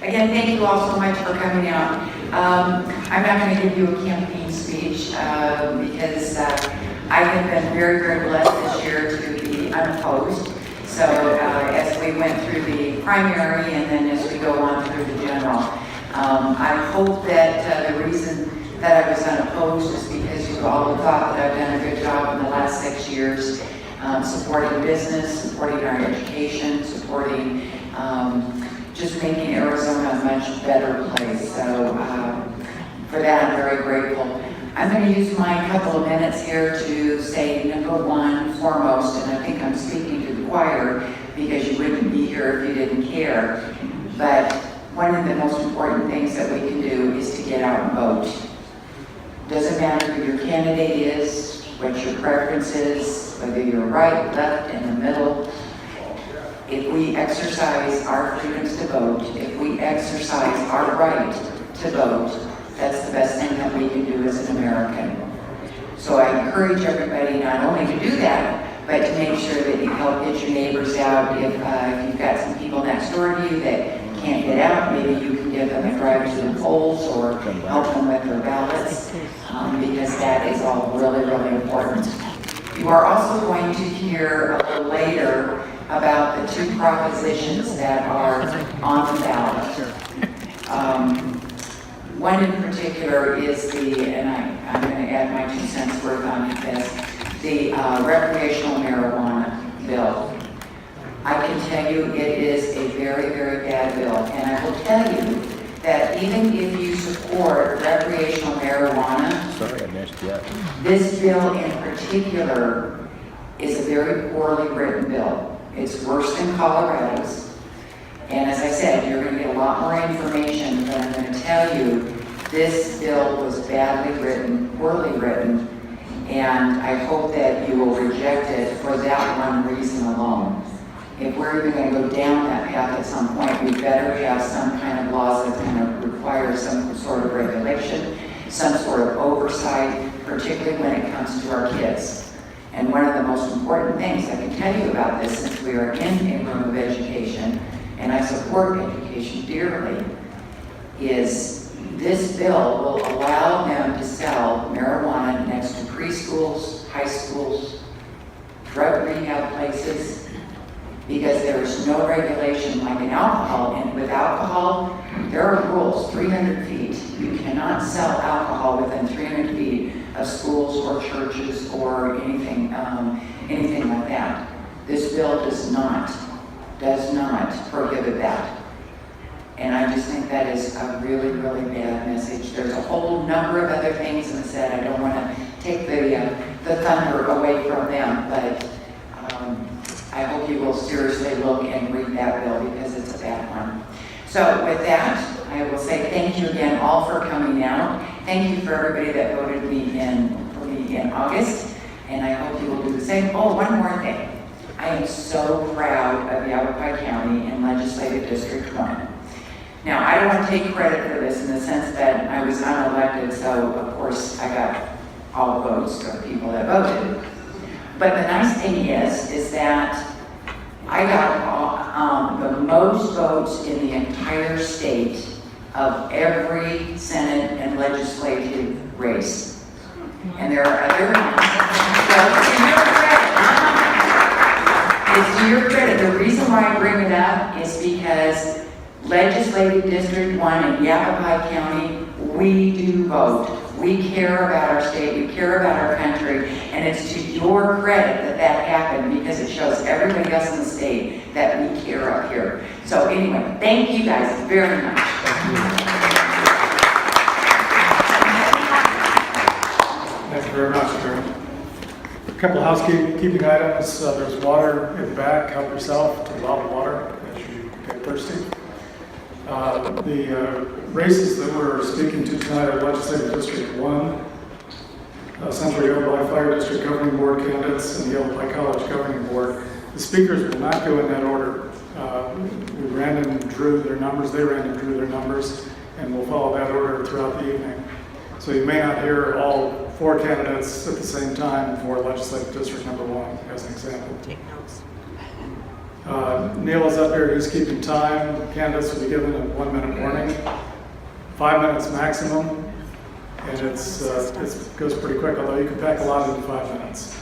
Again, thank you all so much for coming out. I'm not going to give you a campaign speech because I have been very, very blessed this year to be unopposed. So as we went through the primary and then as we go on through the general, I hope that the reason that I was unopposed is because you all have thought that I've done a good job in the last 6 years supporting business, supporting our education, supporting just making Arizona a much better place. So for that, I'm very grateful. I'm going to use my couple of minutes here to say number one foremost, and I think I'm speaking to the choir because you wouldn't be here if you didn't care, but one of the most important things that we can do is to get out and vote. Doesn't matter who your candidate is, what your preference is, whether you're right, left, in the middle. If we exercise our freedoms to vote, if we exercise our right to vote, that's the best thing that we can do as an American. So I encourage everybody not only to do that, but to make sure that you help get your neighbors out. If you've got some people next door to you that can't get out, maybe you can give them a drive to the polls or help them with their ballots, because that is all really, really important. You are also going to hear a little later about the two propositions that are on the ballot. One in particular is and I'm going to add my 2 cents worth on this, the recreational marijuana bill. I can tell you it is a very, very bad bill, and I will tell you that even if you support recreational marijuana, sorry I missed you. This bill in particular is a very poorly written bill. It's worse than Colorado's. And as I said, you're going to get a lot more information, but I'm going to tell you this bill was badly written, poorly written, and I hope that you will reject it for that one reason alone. If we're even going to go down that path at some point, we better have some kind of laws that's going to require some sort of regulation, some sort of oversight, particularly when it comes to our kids. And one of the most important things I can tell you about this, since we are in a room of education, and I support education dearly, is this bill will allow them to sell marijuana next to preschools, high schools, drug rehab places, because there is no regulation like in alcohol. And with alcohol, there are rules, 300 feet. You cannot sell alcohol within 300 feet of schools or churches or anything like that. This bill does not prohibit that. And I just think that is a really, really bad message. There's a whole number of other things, and I said I don't want to take the thunder away from them, but I hope you will seriously look and read that bill because it's a bad one. So with that, I will say thank you again all for coming out. Thank you for everybody that voted for me in August, and I hope you will do the same. Oh, one more thing. I am so proud of Yavapai County in Legislative District 1. Now, I don't want to take credit for this in the sense that I was unelected, so of course I got all the votes of people that voted. But the nice thing is that I got the most votes in the entire state of every Senate and legislative race. And there are other it's to your credit. The reason why I bring it up is because Legislative District 1 in Yavapai County, we do vote. We care about our state, we care about our country, and it's to your credit that happened because it shows everybody else in the state that we care up here. So anyway, thank you guys very much. Thank you very much, Karen. A couple of housekeeping items. There's water in the back. Help yourself to a bottle of water as you get thirsty. The races that we're speaking to tonight are Legislative District 1, Central Yavapai Fire District Governing Board candidates, and the Yavapai College Governing Board. The speakers will not go in that order. We random drew their numbers, they random drew their numbers, and we'll follow that order throughout the evening. So you may not hear all 4 candidates at the same time for Legislative District number 1, as an example. Take notes. Neil is up here, he's keeping time. Candidates will be given a 1-minute warning, 5 minutes maximum, and it goes pretty quick, although you can pack a lot in 5 minutes.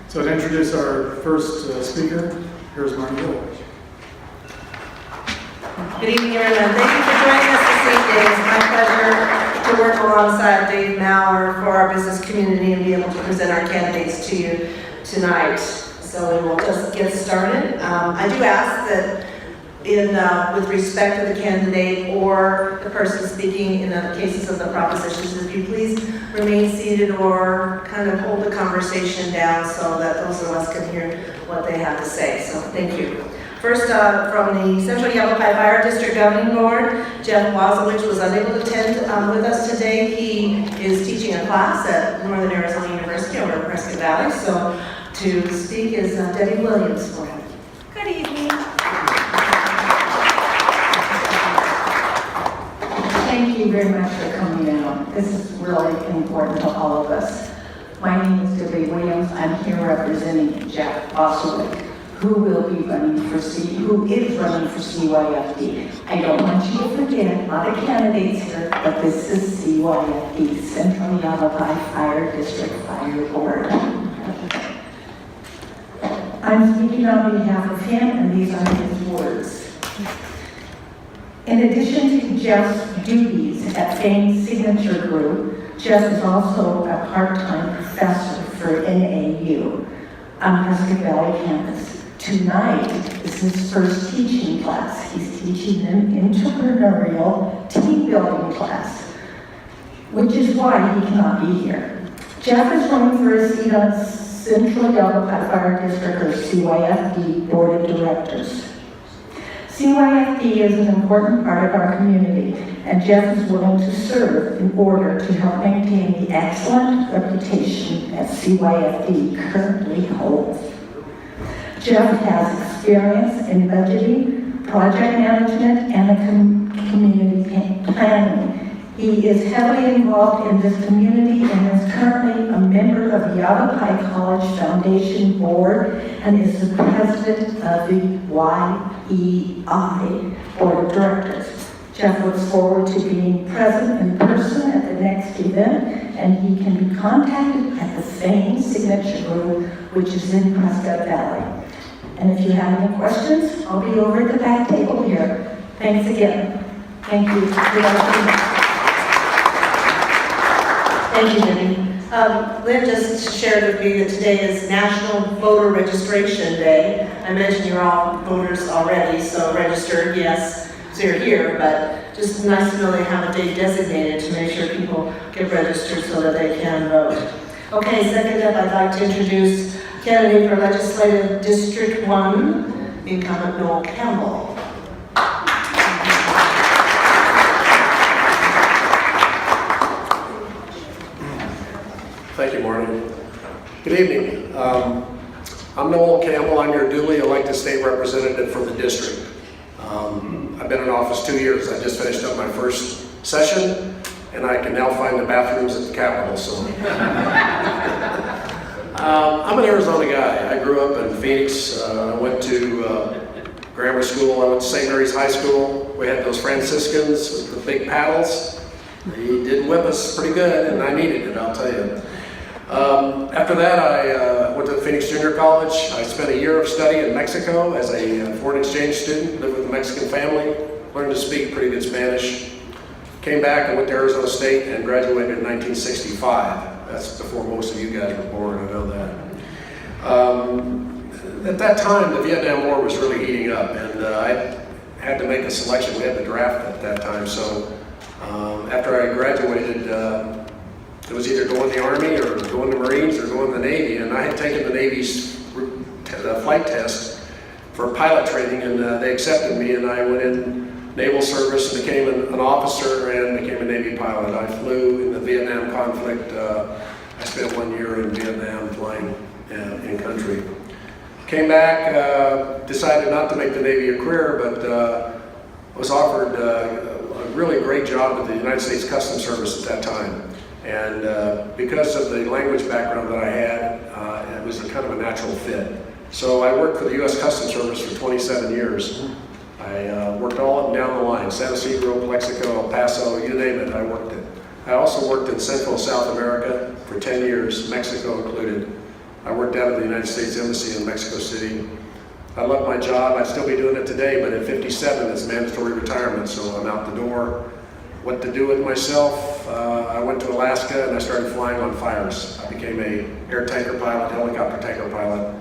So to introduce our first speaker, here's Marnell. Good evening, everyone. Thank you for joining us this evening. It's my pleasure to work alongside Dave Maurer for our business community and be able to present our candidates to you tonight. So we will just get started. I do ask that with respect to the candidate or the person speaking in the cases of the propositions, if you please remain seated or kind of hold the conversation down so that those of us can hear what they have to say. So thank you. First, from the Central Yavapai Fire District Governing Board, Jeff Wasowicz was unable to attend with us today. He is teaching a class at Northern Arizona University over in Prescott Valley. So to speak is Debbie Williams for him. Good evening. Thank you very much for coming out. This is really important to all of us. My name is Debbie Williams. I'm here representing Jeff Wasowicz, who is running for CYFD. I don't want you to forget, a lot of candidates here, but this is CYFD, Central Yavapai Fire District Fire Board. I'm speaking on behalf of him, and these are his words. In addition to Jeff's duties at Fame's Signature Group, Jeff is also a part-time professor for NAU on Prescott Valley campus. Tonight is his first teaching class. He's teaching an entrepreneurial team building class, which is why he cannot be here. Jeff is running for a seat on Central Yavapai Fire District, or CYFD, Board of Directors. CYFD is an important part of our community, and Jeff is willing to serve in order to help maintain the excellent reputation that CYFD currently holds. Jeff has experience in budgeting, project management, and community planning. He is heavily involved in this community and is currently a member of the Yavapai College Foundation Board and is the president of the YEI Board of Directors. Jeff looks forward to being present in person at the next event, and he can be contacted at the same signature group, which is in Prescott Valley. And if you have any questions, I'll be over at the back table here. Thanks again. Thank you. Thank you, Debbie. Lynn just shared with me that today is National Voter Registration Day. I mentioned you're all voters already, so registered, yes, so you're here, but just nice to know they have a day designated to make sure people get registered so that they can vote. Okay, second up, I'd like to introduce candidate for Legislative District 1, incumbent Noel Campbell. Thank you, Marty. Good evening. I'm Noel Campbell. I'm your duly elected state representative for the district. I've been in office 2 years. I just finished up my first session, and I can now find the bathrooms at the Capitol. So, I'm an Arizona guy. I grew up in Phoenix. I went to grammar school. I went to St. Mary's High School. We had those Franciscans with the big paddles. They did whip us pretty good, and I needed it, I'll tell you. After that, I went to Phoenix Junior College. I spent a year of study in Mexico as a foreign exchange student, lived with a Mexican family, learned to speak pretty good Spanish. Came back and went to Arizona State and graduated in 1965. That's before most of you guys were born, I know that. At that time, the Vietnam War was really heating up, and I had to make a selection. We had the draft at that time, so after I graduated, it was either go in the Army or go in the Marines or go in the Navy, and I had taken the Navy's flight test for pilot training, and they accepted me, and I went in Naval service and became an officer and became a Navy pilot. I flew in the Vietnam conflict. I spent 1 year in Vietnam flying in country. Came back, decided not to make the Navy a career, but was offered a really great job with the United States Customs Service at that time. And because of the language background that I had, it was a kind of a natural fit. So I worked for the U.S. Customs Service for 27 years. I worked all up and down the line, San Ysidro, Plexico, El Paso, you name it, I worked it. I also worked in Central and South America for 10 years, Mexico included. I worked out of the United States Embassy in Mexico City. I love my job. I'd still be doing it today, but at 57, it's mandatory retirement, so I'm out the door. What to do with myself? I went to Alaska and I started flying on fires. I became an air tanker pilot, helicopter tanker pilot.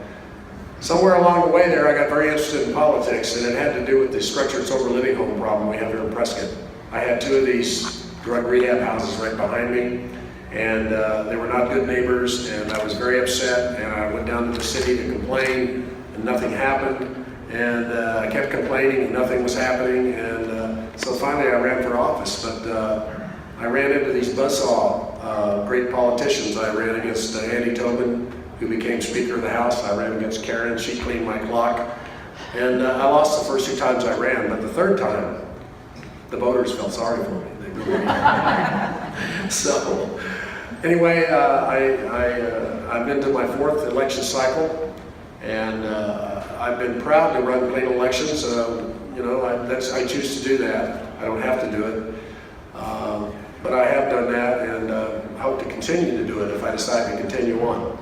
Somewhere along the way there, I got very interested in politics, and it had to do with the structured sober living home problem we have here in Prescott. I had 2 of these drug rehab houses right behind me, and they were not good neighbors, and I was very upset, and I went down to the city to complain, and nothing happened, and I kept complaining, and nothing was happening, and so finally I ran for office, but I ran into these buzzsaw great politicians. I ran against Andy Tobin, who became Speaker of the House. I ran against Karen, she cleaned my clock, and I lost the first 2 times I ran, but the third time, the voters felt sorry for me. They really did. So, anyway, I've been to my 4th election cycle, and I've been proud to run clean elections. You know, I choose to do that. I don't have to do it, but I have done that, and hope to continue to do it if I decide to continue on.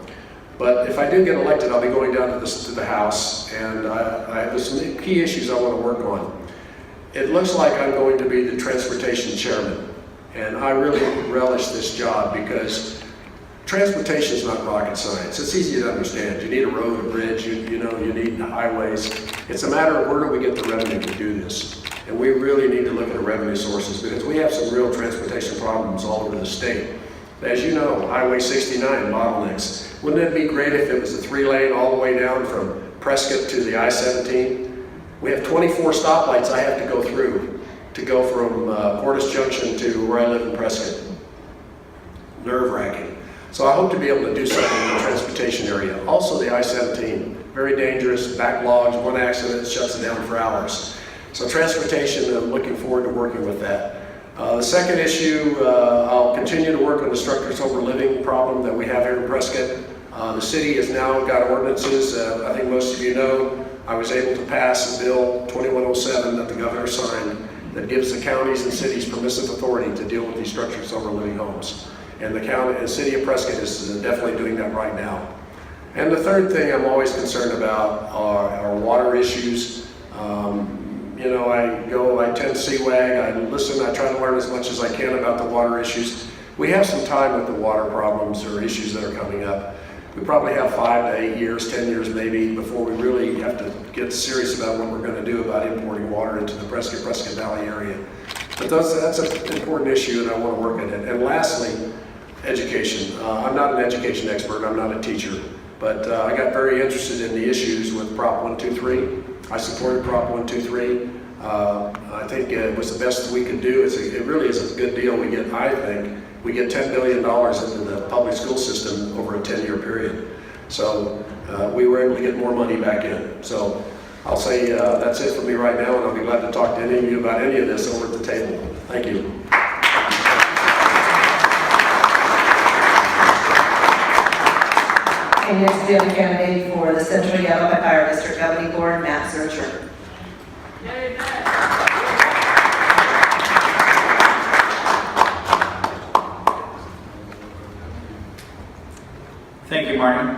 But if I do get elected, I'll be going down to the House, and I have some key issues I want to work on. It looks like I'm going to be the transportation chairman, and I really relish this job because transportation is not rocket science. It's easy to understand. You need a road, a bridge, you know, you need highways. It's a matter of where do we get the revenue to do this. And we really need to look at the revenue sources because we have some real transportation problems all over the state. As you know, Highway 69 bottlenecks. Wouldn't it be great if it was a 3-lane all the way down from Prescott to the I-17? We have 24 stoplights I have to go through to go from Portis Junction to where I live in Prescott. Nerve-wracking. So I hope to be able to do something in the transportation area. Also the I-17, very dangerous, backlogs, one accident shuts it down for hours. So transportation, I'm looking forward to working with that. The second issue, I'll continue to work on the structured sober living problem that we have here in Prescott. The city has now got ordinances. I think most of you know, I was able to pass a bill 2107 that the governor signed that gives the counties and cities permissive authority to deal with these structured sober living homes. And the county and city of Prescott is definitely doing that right now. And the third thing I'm always concerned about are water issues. You know, I attend CWAG, I listen, I try to learn as much as I can about the water issues. We have some time with the water problems or issues that are coming up. We probably have 5 to 8 years, 10 years maybe, before we really have to get serious about what we're going to do about importing water into the Prescott Valley area. But that's an important issue and I want to work on it. And lastly, education. I'm not an education expert, I'm not a teacher, but I got very interested in the issues with Prop 123. I supported Prop 123. I think it was the best we could do. It really is a good deal. We get $10 billion into the public school system over a 10-year period. So we were able to get more money back in. So I'll say that's it for me right now, and I'll be glad to talk to any of you about any of this over at the table. Thank you. And next we have a candidate for the Central Yavapai Fire District Governing Board, Matt Zurcher. Thank you, Marty,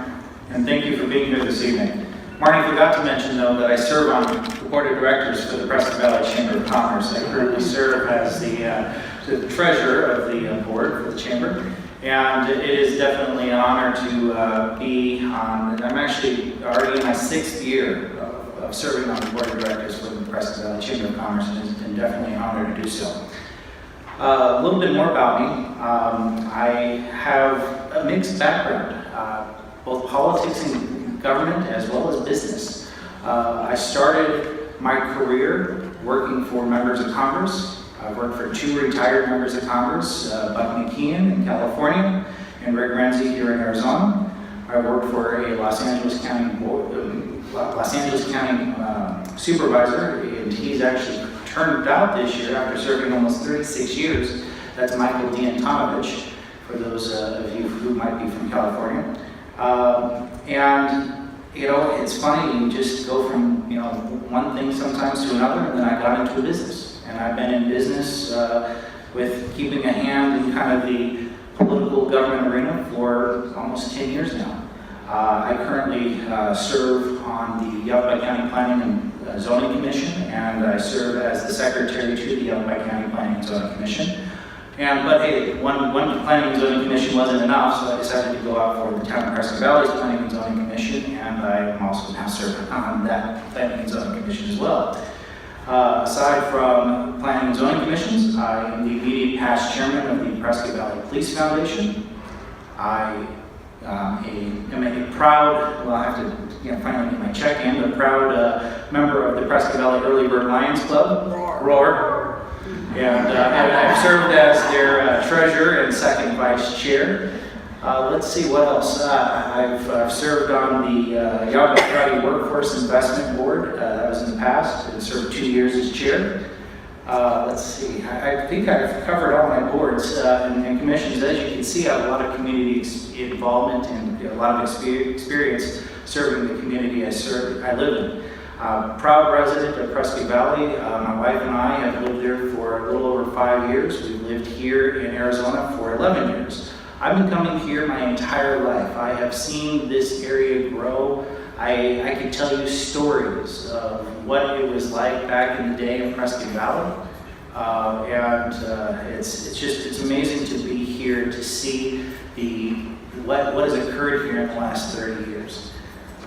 and thank you for being here this evening. Marty forgot to mention, though, that I serve on the Board of Directors for the Prescott Valley Chamber of Commerce. I currently serve as the treasurer of the board for the chamber, and it is definitely an honor to be on. I'm actually already in my 6th year of serving on the Board of Directors for the Prescott Valley Chamber of Commerce, and it's been definitely an honor to do so. A little bit more about me. I have a mixed background. Both politics and government as well as business. I started my career working for members of Congress. I worked for 2 retired members of Congress, Buck McKeon in California and Rick Renzi here in Arizona. I worked for a Los Angeles County supervisor, and he's actually turned out this year after serving almost 36 years. That's Michael D'Antonovich, for those of you who might be from California. And you know, it's funny, you just go from, you know, one thing sometimes to another, and then I got into a business. And I've been in business with keeping a hand in kind of the political government arena for almost 10 years now. I currently serve on the Yavapai County Planning and Zoning Commission, and I serve as the secretary to the Yavapai County Planning and Zoning Commission. But hey, one Planning and Zoning Commission wasn't enough, so I decided to go out for the Town of Prescott Valley's Planning and Zoning Commission, and I am also now serving on that Planning and Zoning Commission as well. Aside from Planning and Zoning Commissions, I am the immediate past chairman of the Prescott Valley Police Foundation. I am a proud, well, I have to finally get my check in, but proud member of the Prescott Valley Early Bird Lions Club. Roar. And I've served as their treasurer and second vice chair. Let's see what else. I've served on the Yavapai County Workforce Investment Board. That was in the past. I served 2 years as chair. Let's see. I think I've covered all my boards and commissions. As you can see, I have a lot of community involvement and a lot of experience serving the community I live in. Proud resident of Prescott Valley. My wife and I have lived there for a little over 5 years. We've lived here in Arizona for 11 years. I've been coming here my entire life. I have seen this area grow. I can tell you stories of what it was like back in the day in Prescott Valley. It's amazing to be here to see what has occurred here in the last 30 years.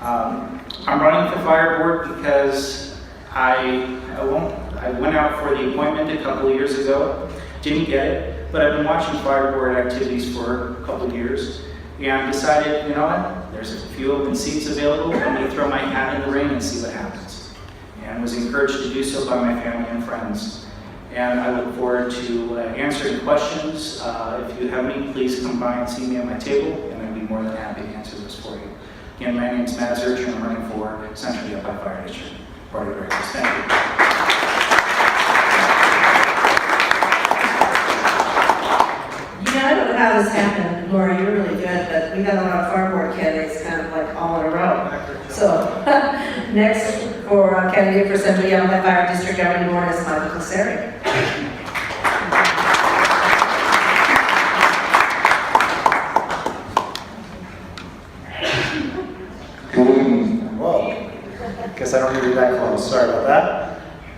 I'm running for fire board because I went out for the appointment a couple of years ago, didn't get it, but I've been watching fire board activities for a couple of years and decided, you know what, there's a few open seats available, let me throw my hat in the ring and see what happens. And was encouraged to do so by my family and friends. And I look forward to answering questions. If you have any, please come by and see me at my table, and I'd be more than happy to answer this for you. Again, my name is Matt Zurcher, and I'm running for Central Yavapai Fire District Board of Directors. Thank you. I don't know how this happened, Laura, you're really good, but we got a lot of fire board candidates kind of like all in a row. So, next for candidate for Central Yavapai Fire District Governing Board is Michael Cassari. Whoa, guess I don't need to be that close, sorry about that.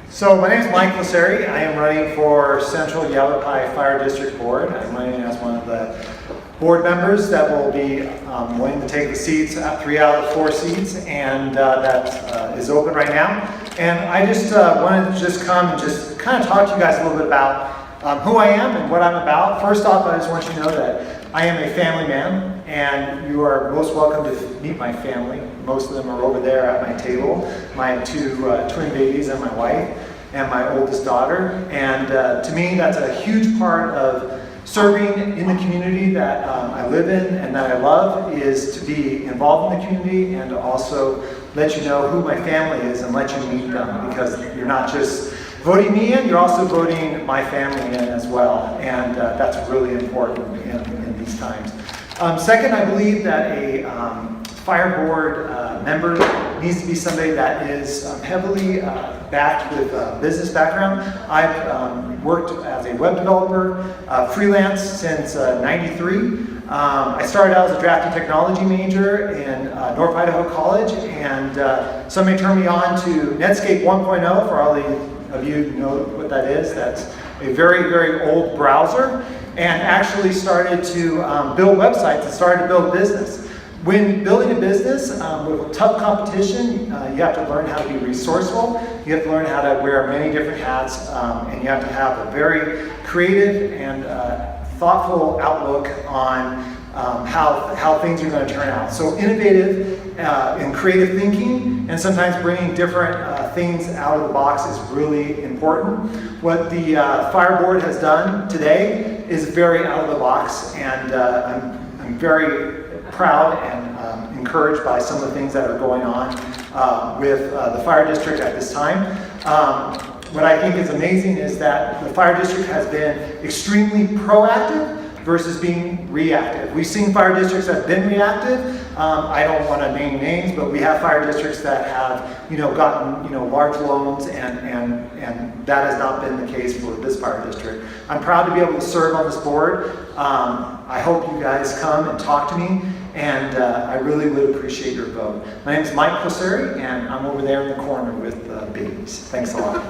So my name is Mike Cassari. I am running for Central Yavapai Fire District Board. I'm running as one of the board members that will be willing to take the seats, 3 out of 4 seats, and that is open right now. And I just wanted to just come and just kind of talk to you guys a little bit about who I am and what I'm about. First off, I just want you to know that I am a family man, and you are most welcome to meet my family. Most of them are over there at my table. My 2 twin babies and my wife and my oldest daughter. And to me, that's a huge part of serving in the community that I live in and that I love, is to be involved in the community and to also let you know who my family is and let you meet them, because you're not just voting me in, you're also voting my family in as well. And that's really important in these times. Second, I believe that a fire board member needs to be somebody that is heavily backed with a business background. I've worked as a web developer, freelance since '93. I started out as a drafting technology major in North Idaho College, and somebody turned me on to Netscape 1.0. For all of you who know what that is, that's a very, very old browser, and actually started to build websites and started to build business. When building a business with tough competition, you have to learn how to be resourceful. You have to learn how to wear many different hats, and you have to have a very creative and thoughtful outlook on how things are going to turn out. So innovative and creative thinking, and sometimes bringing different things out of the box is really important. What the fire board has done today is very out of the box, and I'm very proud and encouraged by some of the things that are going on with the fire district at this time. What I think is amazing is that the fire district has been extremely proactive versus being reactive. We've seen fire districts that have been reactive. I don't want to name names, but we have fire districts that have, gotten, large loans, and that has not been the case for this fire district. I'm proud to be able to serve on this board. I hope you guys come and talk to me, and I really would appreciate your vote. My name is Mike Casseri, and I'm over there in the corner with babies. Thanks a lot.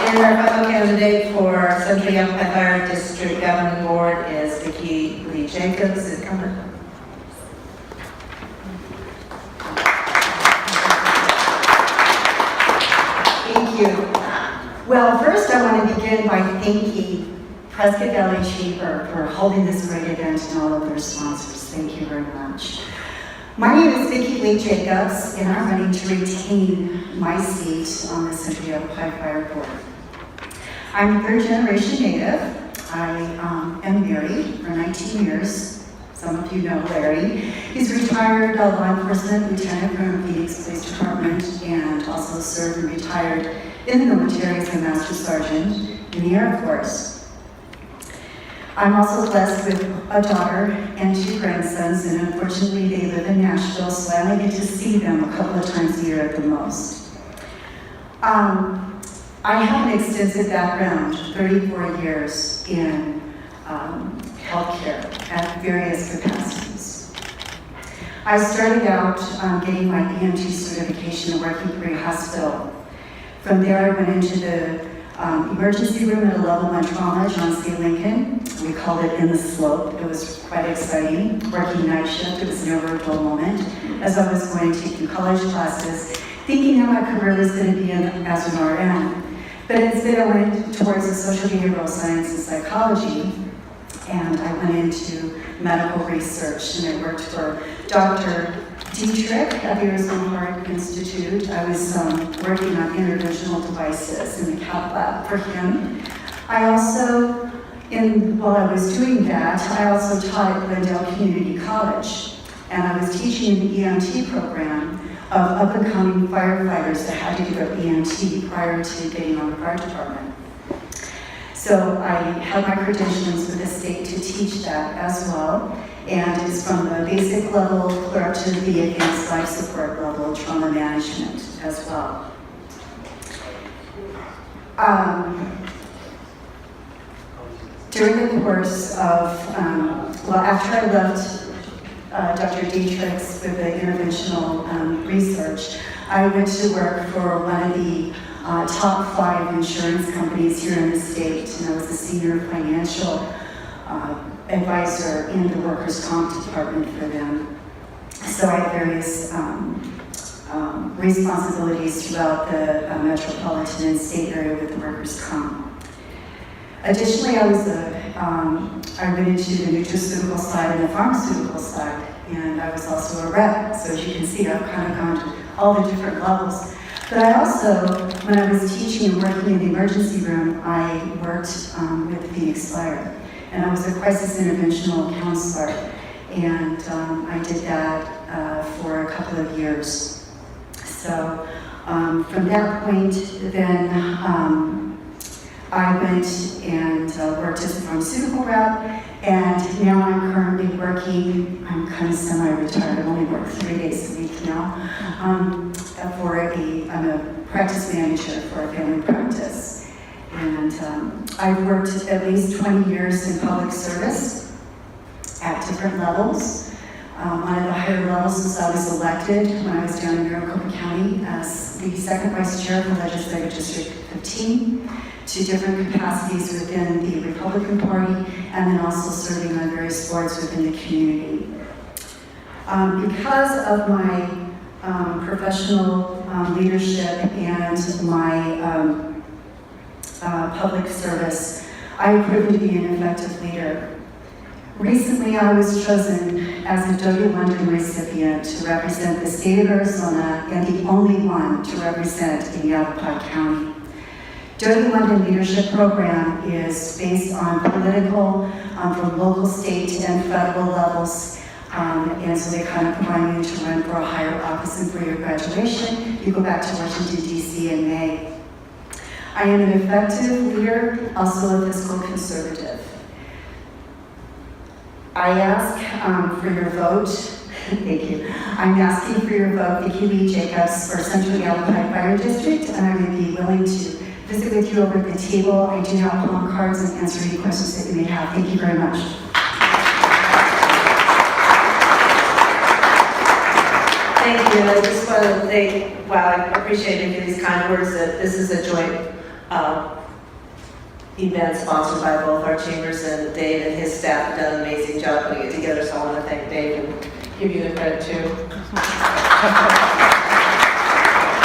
And our final candidate for Central Yavapai Fire District Governing Board is Vicki Lee Jacobs. Is coming. Thank you. Well, first I want to begin by thanking Prescott Valley Chamber for holding this great event and all of their sponsors. Thank you very much. My name is Vicki Lee Jacobs, and I'm running to retain my seat on the Central Yavapai Fire Board. I'm a third-generation native. I am married for 19 years. Some of you know Larry. He's a retired law enforcement lieutenant from Phoenix Police Department, and also served and retired in the military as a master sergeant in the Air Force. I'm also blessed with a daughter and 2 grandsons, and unfortunately they live in Nashville, so I only get to see them a couple of times a year at the most. I have an extensive background, 34 years in healthcare at various capacities. I started out getting my EMT certification and working for a hospital. From there, I went into the emergency room at a level 1 trauma, John C. Lincoln. We called it In the Slope. It was quite exciting. Working night shift, it was never a dull moment. As I was going to do college classes, thinking that my career was going to be as an RN. But instead I went towards the social behavioral science and psychology, and I went into medical research, and I worked for Dr. Dietrich at the Arizona Heart Institute. I was working on interventional devices in the cath lab for him. I also, while I was doing that, I also taught at Glendale Community College, and I was teaching in the EMT program of up-and-coming firefighters that had to do their EMT prior to getting on the fire department. So I had my credentials with the state to teach that as well, and it's from the basic level clear up to the advanced life support level, trauma management as well. During the course of, after I left Dr. Dietrich's with the interventional research, I went to work for one of the top 5 insurance companies here in the state, and I was a senior financial advisor in the workers' comp department for them. So I had various responsibilities throughout the metropolitan and state area with the workers' comp. Additionally, I went into the nutraceutical side and the pharmaceutical side, and I was also a rep. So as you can see, I've kind of gone to all the different levels. But I also, when I was teaching and working in the emergency room, I worked with Phoenix Fire, and I was a crisis interventional counselor, and I did that for a couple of years. So from that point, then I went and worked as a pharmaceutical rep, and now I'm currently working, I'm kind of semi-retired, I only work 3 days a week now, I'm a practice manager for a family practice. And I've worked at least 20 years in public service at different levels. One of the higher levels since I was elected when I was down in Maricopa County as the second vice chair of the Legislative District 15, to different capacities within the Republican Party, and then also serving on various boards within the community. Because of my professional leadership and my public service, I have proven to be an effective leader. Recently, I was chosen as a W. London recipient to represent the state of Arizona and the only one to represent in Yavapai County. W. London Leadership Program is based on political, from local, state, and federal levels. And so they kind of prime you to run for a higher office, and for your graduation, you go back to Washington, D.C. in May. I am an effective leader, also a fiscal conservative. I ask for your vote. Thank you. I'm asking for your vote, Vicki Lee Jacobs, for Central Yavapai Fire District, and I would be willing to visit with you over at the table. I do have palm cards and answer any questions that you may have. Thank you very much. Thank you. I just want to thank, I appreciate these kind words that this is a joint event sponsored by both our chambers, and Dave and his staff have done an amazing job putting it together, so I want to thank Dave and give you the credit too.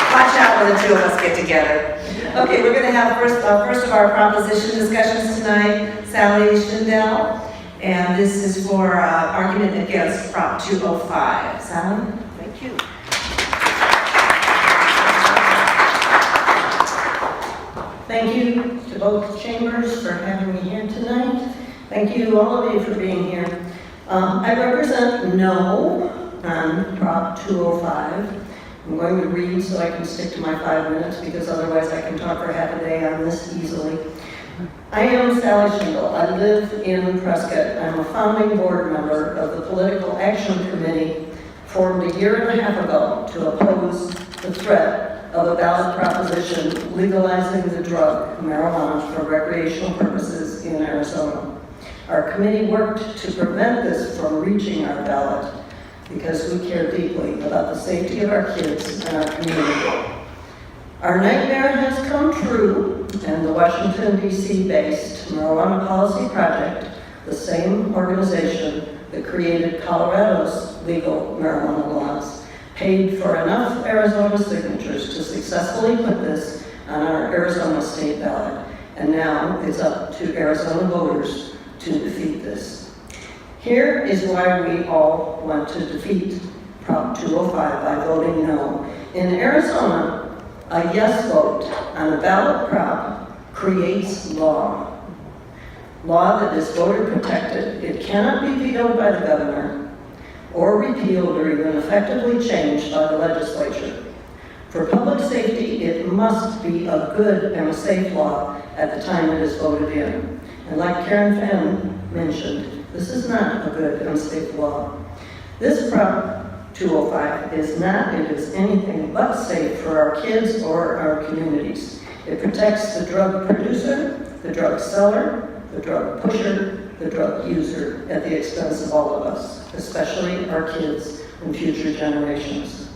Watch out when the two of us get together. Okay, we're going to have first of our proposition discussions tonight, Sally Schindel, and this is for argument against Prop 205. Sally? Thank you. Thank you to both chambers for having me here tonight. Thank you, all of you, for being here. I represent No on Prop 205. I'm going to read so I can stick to my 5 minutes, because otherwise I can talk for half a day on this easily. I am Sally Schindel. I live in Prescott. I'm a founding board member of the Political Action Committee, formed a year and a half ago to oppose the threat of a ballot proposition legalizing the drug marijuana for recreational purposes in Arizona. Our committee worked to prevent this from reaching our ballot because we care deeply about the safety of our kids and our community. Our nightmare has come true, and the Washington, D.C.-based Marijuana Policy Project, the same organization that created Colorado's legal marijuana laws, paid for enough Arizona signatures to successfully put this on our Arizona state ballot, and now it's up to Arizona voters to defeat this. Here is why we all want to defeat Prop 205 by voting no. In Arizona, a yes vote on a ballot prop creates law. Law that is voter protected. It cannot be vetoed by the governor, or repealed or even effectively changed by the legislature. For public safety, it must be a good and a safe law at the time it is voted in. And like Karen Fenn mentioned, this is not a good and safe law. This Prop 205 is not, it is anything but safe for our kids or our communities. It protects the drug producer, the drug seller, the drug pusher, the drug user at the expense of all of us, especially our kids and future generations.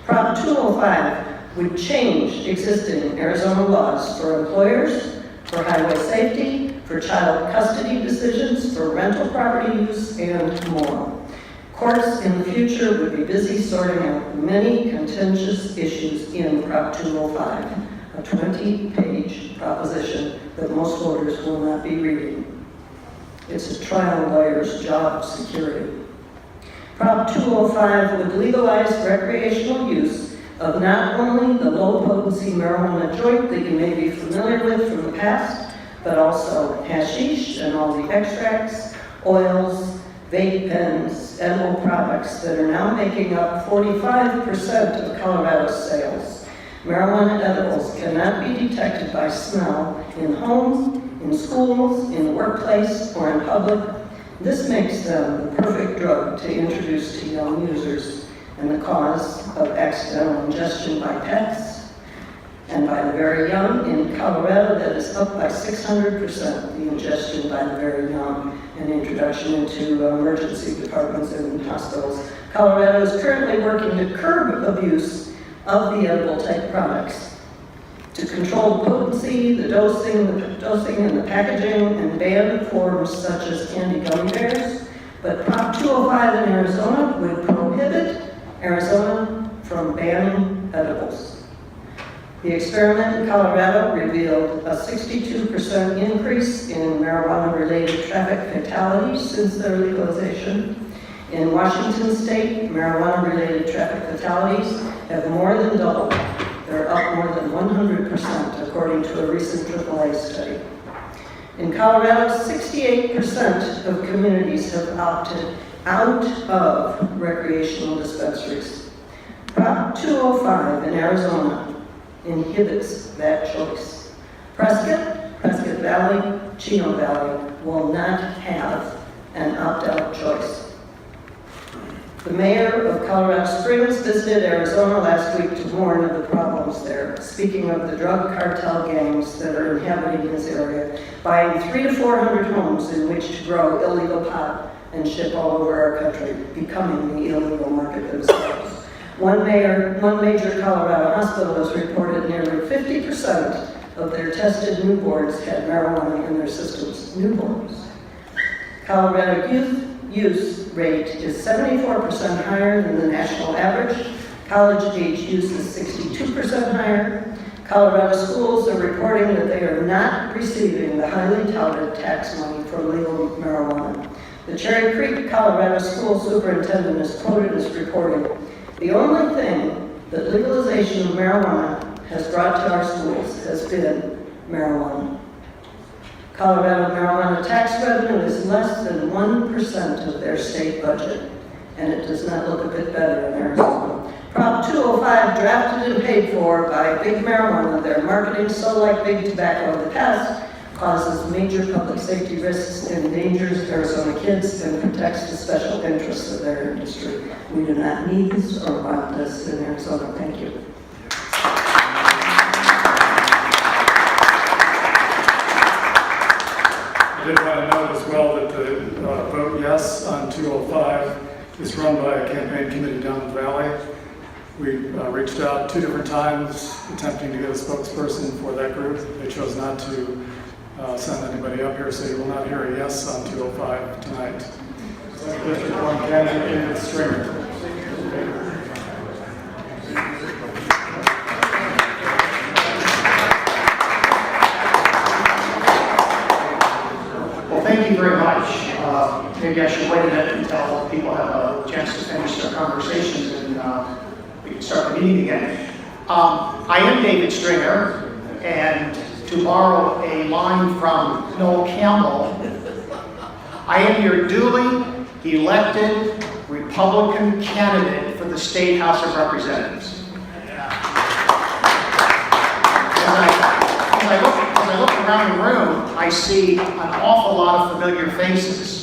Prop 205 would change existing Arizona laws for employers, for highway safety, for child custody decisions, for rental property use, and more. Courts in the future would be busy sorting out many contentious issues in Prop 205, a 20-page proposition that most voters will not be reading. It's a trial lawyer's job security. Prop 205 would legalize recreational use of not only the low-potency marijuana joint that you may be familiar with from the past, but also hashish and all the extracts, oils, vape pens, edible products that are now making up 45% of Colorado's sales. Marijuana edibles cannot be detected by smell in homes, in schools, in the workplace, or in public. This makes them the perfect drug to introduce to young users and the cause of accidental ingestion by pets and by the very young. In Colorado, that is up by 600%, the ingestion by the very young and introduction into emergency departments and hospitals. Colorado is currently working to curb abuse of the edible type products, to control the potency, the dosing and the packaging, and ban forms such as candy gummy bears. But Prop 205 in Arizona would prohibit Arizona from banning edibles. The experiment in Colorado revealed a 62% increase in marijuana-related traffic fatalities since their legalization. In Washington state, marijuana-related traffic fatalities have more than doubled. They're up more than 100%, according to a recent AAA study. In Colorado, 68% of communities have opted out of recreational dispensaries. Prop 205 in Arizona inhibits that choice. Prescott, Prescott Valley, Chino Valley will not have an opt-out choice. The mayor of Colorado Springs visited Arizona last week to warn of the problems there, speaking of the drug cartel gangs that are inhabiting his area, buying 300 to 400 homes in which to grow illegal pot and ship all over our country, becoming the illegal market themselves. One major Colorado hospital has reported nearly 50% of their tested newborns had marijuana in their systems. Newborns. Colorado youth use rate is 74% higher than the national average. College-age use is 62% higher. Colorado schools are reporting that they are not receiving the highly touted tax money for legal marijuana. The Cherry Creek, Colorado school superintendent is quoted as reporting, "The only thing that legalization of marijuana has brought to our schools has been marijuana." Colorado marijuana tax revenue is less than 1% of their state budget, and it does not look a bit better in Arizona. Prop 205, drafted and paid for by Big Marijuana, their marketing so like Big Tobacco in the past, causes major public safety risks and endangers Arizona kids and protects the special interests of their industry. We do not need this or want this in Arizona. Thank you. I did want to note as well that the vote yes on 205 is run by a campaign committee down in the Valley. We reached out 2 different times attempting to get a spokesperson for that group. They chose not to send anybody up here, so you will not hear a yes on 205 tonight. District 1 candidate David Stringer. Thank you very much. Maybe I should wait a minute until people have a chance to finish their conversations and we can start the meeting again. I am David Stringer, and to borrow a line from Noel Campbell, I am your duly elected Republican candidate for the State House of Representatives. As I look around the room, I see an awful lot of familiar faces.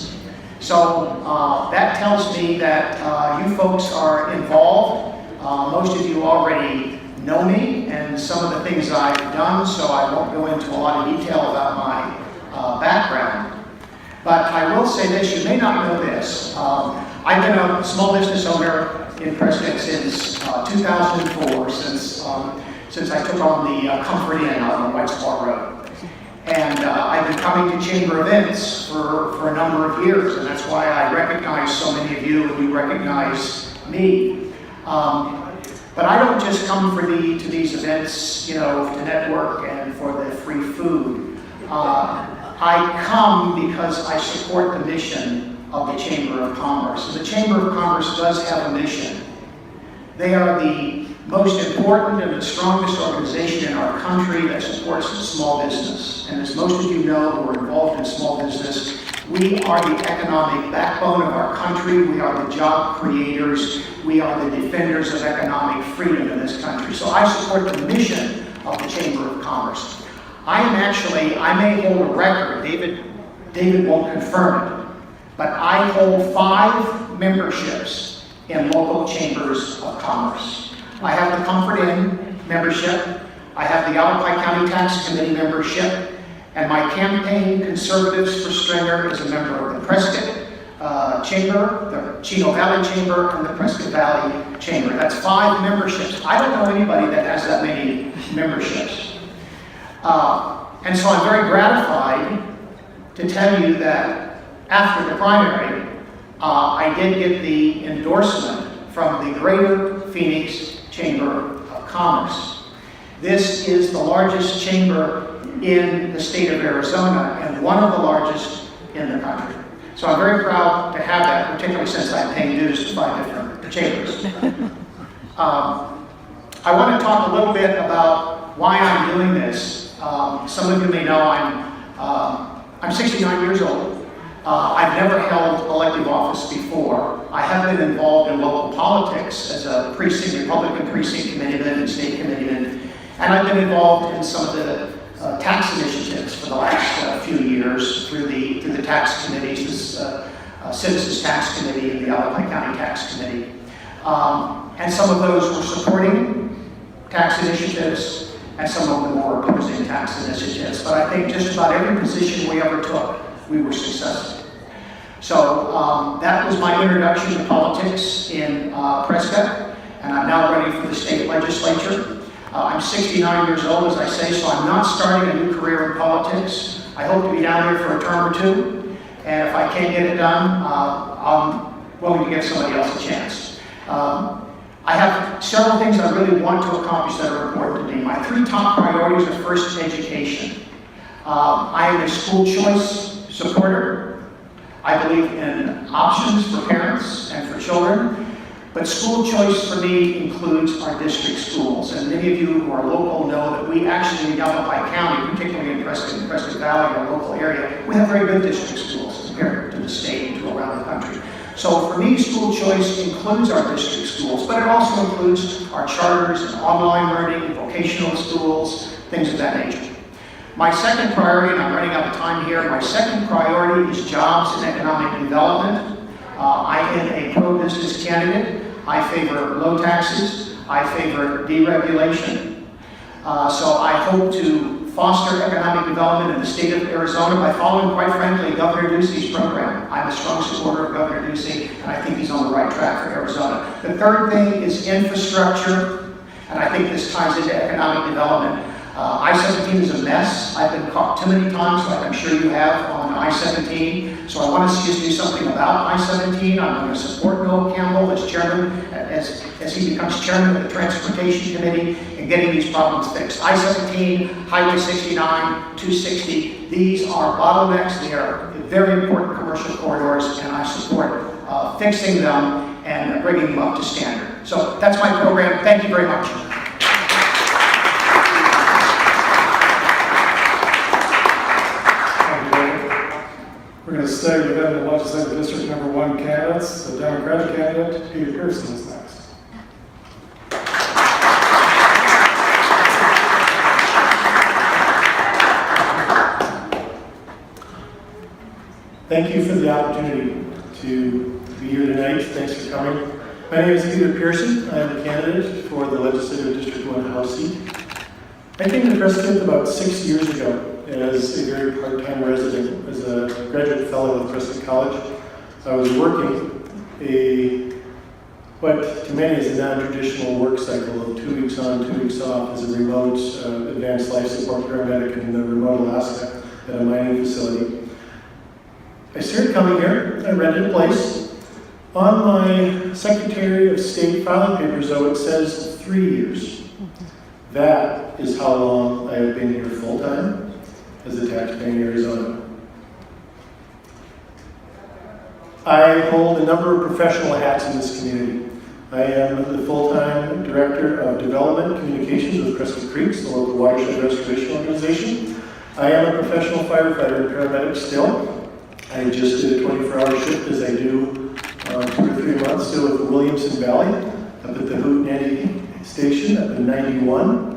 So that tells me that you folks are involved. Most of you already know me and some of the things I've done, so I won't go into a lot of detail about my background. But I will say this, you may not know this. I've been a small business owner in Prescott since 2004, since I took on the Comfort Inn out on White Spot Road. And I've been coming to chamber events for a number of years, and that's why I recognize so many of you and you recognize me. But I don't just come to these events, you know, to network and for the free food. I come because I support the mission of the Chamber of Commerce. And the Chamber of Commerce does have a mission. They are the most important and the strongest organization in our country that supports small business. And as most of you know who are involved in small business, we are the economic backbone of our country. We are the job creators. We are the defenders of economic freedom in this country. So I support the mission of the Chamber of Commerce. I may hold a record, David won't confirm it, but I hold 5 memberships in local chambers of commerce. I have the Comfort Inn membership, I have the Yavapai County Tax Committee membership, and my campaign, Conservatives for Stringer, is a member of the Prescott Chamber, the Chino Valley Chamber, and the Prescott Valley Chamber. That's 5 memberships. I don't know anybody that has that many memberships. And so I'm very gratified to tell you that after the primary, I did get the endorsement from the Greater Phoenix Chamber of Commerce. This is the largest chamber in the state of Arizona and one of the largest in the country. So I'm very proud to have that, particularly since I'm paying dues to 5 different chambers. I want to talk a little bit about why I'm doing this. Some of you may know I'm 69 years old. I've never held elective office before. I have been involved in local politics as a precinct, Republican precinct committeeman and state committeeman, and I've been involved in some of the tax initiatives for the last few years through the tax committees, Citizens Tax Committee and the Yavapai County Tax Committee. And some of those were supporting tax initiatives, and some of them were opposing tax initiatives. But I think just about every position we ever took, we were successful. So that was my introduction to politics in Prescott, and I'm now ready for the state legislature. I'm 69 years old, as I say, so I'm not starting a new career in politics. I hope to be down here for a term or two, and if I can't get it done, I'm willing to give somebody else a chance. I have several things I really want to accomplish that are important to me. My 3 top priorities are first, education. I am a school choice supporter. I believe in options for parents and for children, but school choice for me includes our district schools. And many of you who are local know that we actually in Yavapai County, particularly in Prescott Valley, our local area, we have very good district schools compared to the state and to around the country. So for me, school choice includes our district schools, but it also includes our charters and online learning and vocational schools, things of that nature. My second priority, and I'm running out of time here, my second priority is jobs and economic development. I am a pro-business candidate. I favor low taxes. I favor deregulation. So I hope to foster economic development in the state of Arizona by following, quite frankly, Governor Ducey's program. I'm a strong supporter of Governor Ducey, and I think he's on the right track for Arizona. The third thing is infrastructure, and I think this ties into economic development. I-17 is a mess. I've been caught too many times, like I'm sure you have, on I-17. So I want to see us do something about I-17. I'm going to support Noel Campbell as chairman, as he becomes chairman of the Transportation Committee, in getting these problems fixed. I-17, Highway 69, 260, these are bottlenecks. They are very important commercial corridors, and I support fixing them and bringing them up to standard. So that's my program. Thank you very much. We're going to stay within the legislative district number 1 candidates. The Democratic candidate, Peter Pierson, is next. Thank you for the opportunity to be here tonight. Thanks for coming. My name is Peter Pierson. I am a candidate for the Legislative District 1 House seat. I came to Prescott about 6 years ago as a very part-time resident, as a graduate fellow at Prescott College. I was working what to many is a non-traditional work cycle of 2 weeks on, 2 weeks off as a remote advanced life support paramedic in the remote Alaska at a mining facility. I started coming here. I rented a place. On my Secretary of State filing papers, though, it says 3 years. That is how long I have been here full-time as a taxpayer in Arizona. I hold a number of professional hats in this community. I am the full-time Director of Development Communications with Prescott Creeks, the local watershed restoration organization. I am a professional firefighter and paramedic still. I just did a 24-hour shift, as I do 2 or 3 months still with the Williamson Valley, up at the Hootenanny Station up in 91,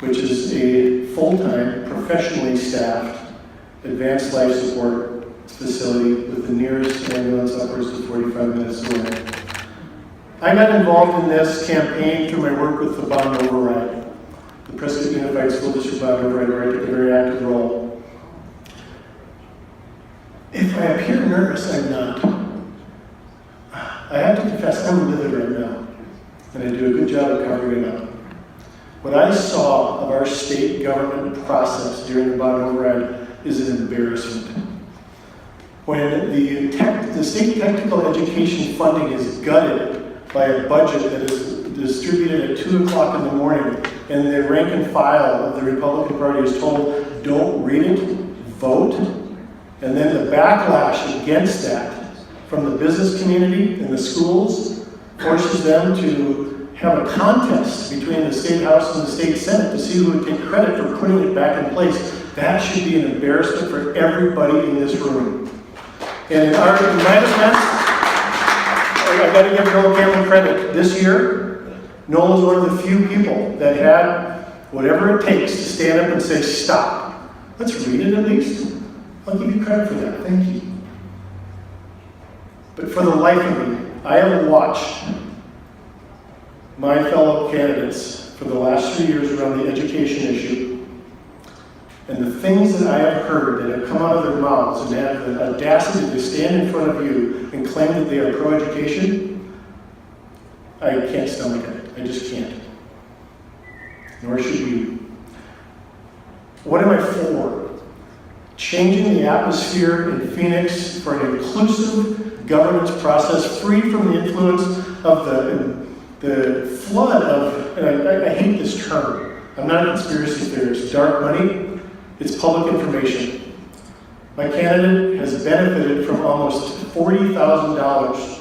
which is a full-time, professionally staffed, advanced life support facility with the nearest ambulance upwards to 45 minutes away. I got involved in this campaign through my work with the bond override, the Prescott Unified School District bond override, where I took a very active role. If I appear nervous, I'm not. I have to confess, I'm livid right now, and I do a good job of covering it up. What I saw of our state government process during the bond override is an embarrassment. When the state technical education funding is gutted by a budget that is distributed at 2 o'clock in the morning, and the rank and file of the Republican Party is told, don't read it, vote, and then the backlash against that from the business community and the schools forces them to have a contest between the State House and the State Senate to see who would take credit for putting it back in place. That should be an embarrassment for everybody in this room. And in my defense, I got to give Noel Campbell credit. This year, Noel is one of the few people that had whatever it takes to stand up and say, stop. Let's read it at least. I'll give you credit for that. Thank you. But for the life of me, I have watched my fellow candidates for the last 3 years around the education issue, and the things that I have heard that have come out of their mouths and have the audacity to stand in front of you and claim that they are pro-education, I can't stomach it. I just can't. Nor should you. What am I for? Changing the atmosphere in Phoenix for an inclusive governance process free from the influence of the flood of, and I hate this term, I'm not a conspiracy theorist, dark money. It's public information. My candidate has benefited from almost $40,000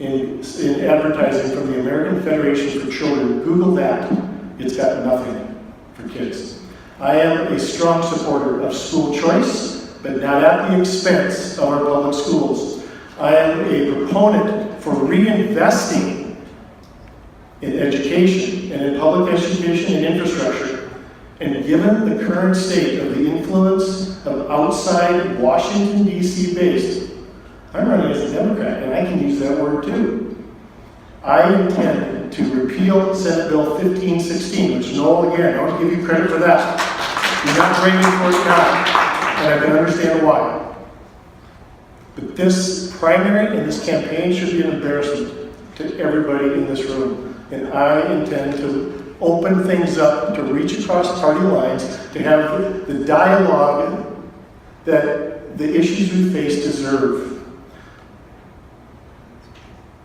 in advertising from the American Federation for Children. Google that. It's got nothing for kids. I am a strong supporter of school choice, but not at the expense of our public schools. I am a proponent for reinvesting in education and in public education and infrastructure. And given the current state of the influence of outside Washington, D.C. based, I'm running as a Democrat, and I can use that word too. I intend to repeal Senate Bill 1516, which Noel, again, I want to give you credit for that. You're not bringing for it now, and I can understand why. But this primary and this campaign should be an embarrassment to everybody in this room. And I intend to open things up, to reach across party lines, to have the dialogue that the issues we face deserve.